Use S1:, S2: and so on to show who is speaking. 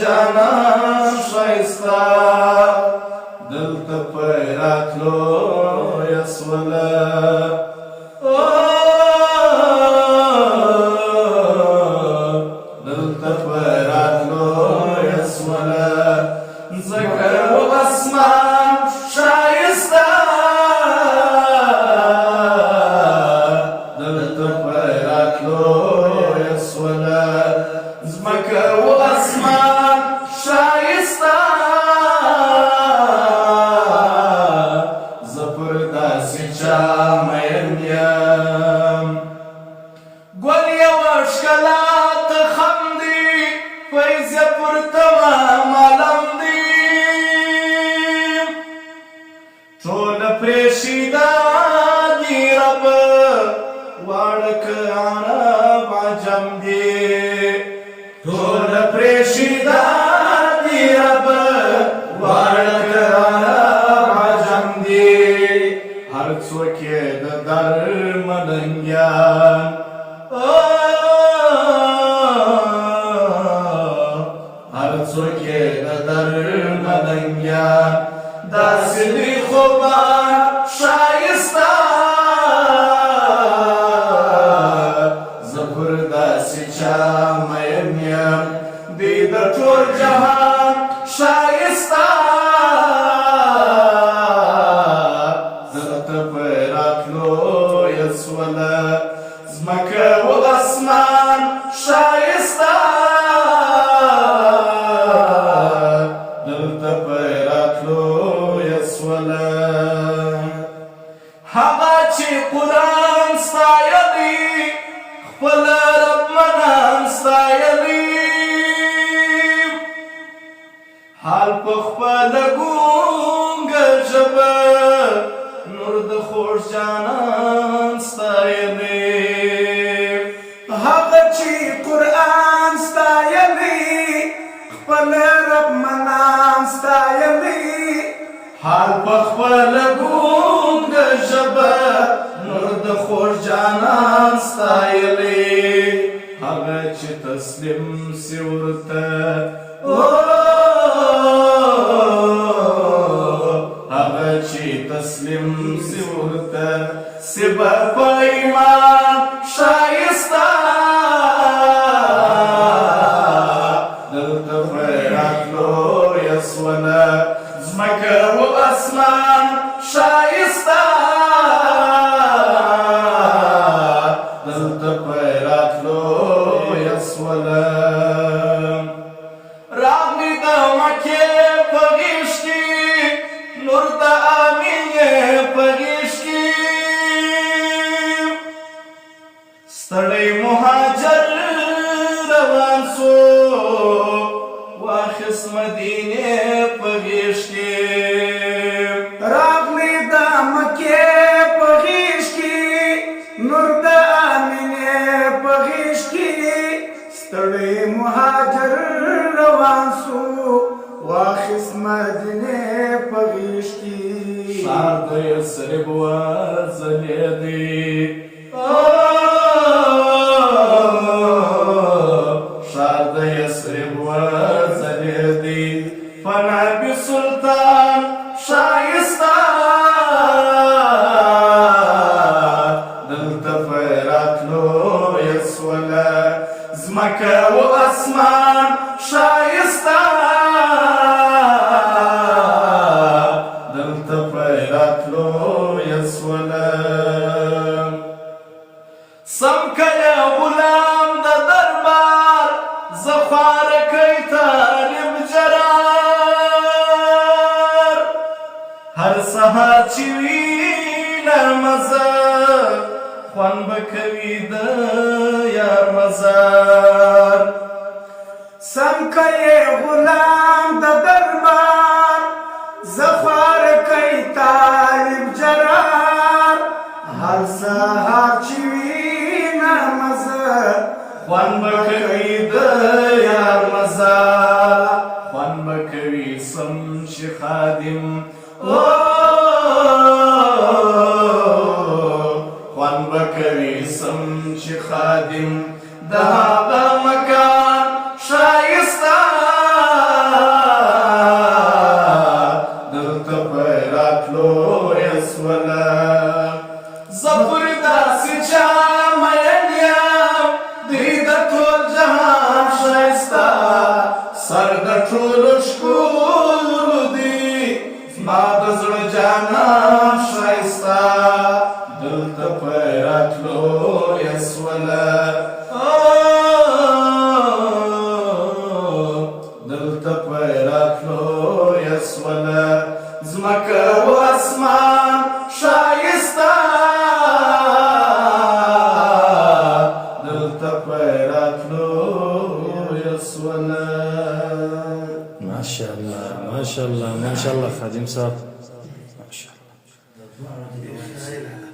S1: جانان ښایسته دلته په راتلو یې سوله دلته په راتلو یې سوله ځکه و اسمان ښایسته دلته په راتلو یې سوله ځمکه و اسمان ښایسته زه پر داسې چا مین یم ګل یوه ښکلا ته خم دی فیض یې پر تمام عالم دی ټوله پرېښیده دي ربه واړه که عرب عجم دي ټوله پرېښیده دي ربه واړه که عرب عجم دي هر څوک یې د درملنګیان هر څوک یې د درملنګیان داسې دوی خوبان ښایسته زه پر داسې چا مین یم دوی د ټول جهان ښایسته دلته په راتلو یې سوله ځمکه و اسمان ښایسته دلته په راتلو یې سوله هغه چې قرآن ستایلی خپل رب منان ستایلی حال په خپله ګونګه ژبه نور د خوږ جانان ستایلی
S2: هغه چې قرآن ستایلی خپل رب منان ستایلی
S1: حال په خپله ګونګه ژبه نور د خوږ جانان ستایلی هغه چې تسلیم سي ورته هغه چې تسلیم سي ورته سي به په ایمان ښایسته دلته په راتلو یې سوله ځمکه و اسمان ښایسته دلته په راتلو یې سوله راغلی د مکې په غېږ کې نور د امینې په غېږ کې ستړی مهاجر روان سو واخیست مدینې په غېږ کې
S2: راغلی د مکې په غېږ کې نور د امینې په غېږ کې ستړی مهاجر روان سو واخیست مدینې په غېږ کې
S1: ښار د یثرب وځلېدی ښار د یثرب وځلېدی په نبي سلطان ښایسته دلته په راتلو یې سوله ځمکه و اسمان ښایسته دلته په راتلو یې سوله سم کله غلام د دربار زه خواره کوي طالب جرار هر سهار چې وینه مزه خوند به کوي د یار مزار
S2: سم کوي غلام د دربار زه خواره کوي طالب جرار هر سهار چې وینه مزه
S1: خوند به کوي د یار مزار خوند به کوي سم چې خادم خوند به کوي سم چې خادم د هغه مکان ښایسته راتلو يسولا دلتا پیراتلو یسولا زمکا و اسمان شایستا دلتا پیراتلو یسولا
S3: ما شاء الله ما شاء الله ما شاء الله خادم صاحب